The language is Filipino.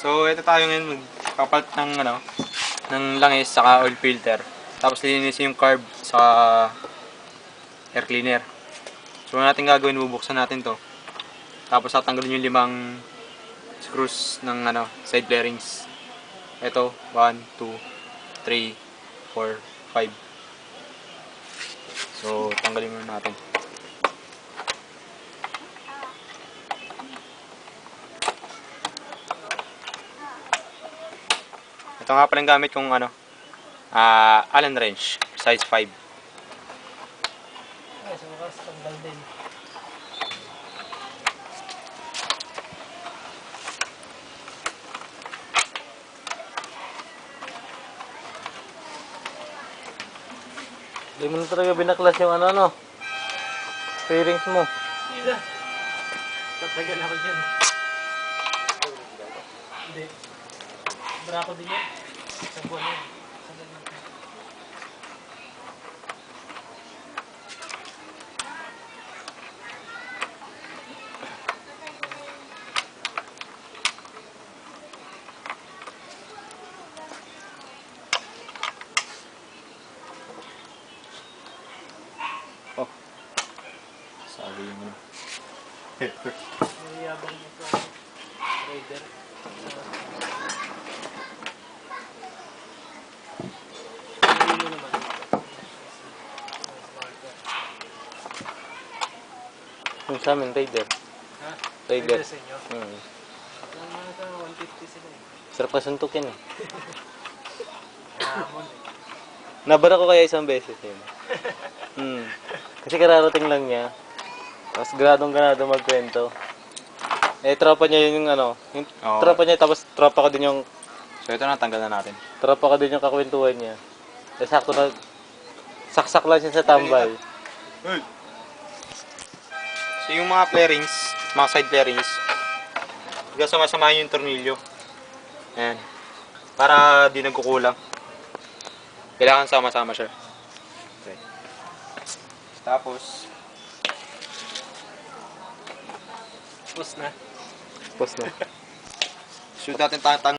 So, ito tayo ngayon magpapalit ng ng langis saka oil filter. Tapos lilinisin yung carb sa air cleaner. So, ano natin gagawin, bubuksan natin to. Tapos tatanggalin yung 5 screws ng side bearings. Ito, 1, 2, 3, 4, 5. So, tanggalin muna natin. Ito nga pala yung gamit kong Allen wrench, size 5. Ay, sa wakas, tanggal din. Hindi mo na talaga binaklas yung fairings mo. Hindi na. Tatagal ako dyan. Hindi. Brako din yan. Sa buwan yan. Oh. Sabi yung Mayabang mo sa rider. Hindi naman. Yung sa amin, Raider. Ha? Raider. Sa inyo? Yung mga ito, 150 sila eh. Sarap na suntukin eh. Hamon eh. Nabara ko kaya isang beses yun. Kasi kararating lang niya. Tapos ganado magkwento. Eh, tropa niya yun yung tropa niya, tapos tropa ko din yung So, ito na, tanggal na natin. tropa ko din yung kakwentuhan niya. Eh, sakto na, saksak lang siya sa tambay. So, yung mga flarings, mga side flarings, sama-samahin yung tornilyo. Ayan. Para di nagkukulang. Kailangan sama-sama siya. Okay. Tapos, Pus na. Tapos na. shoot natin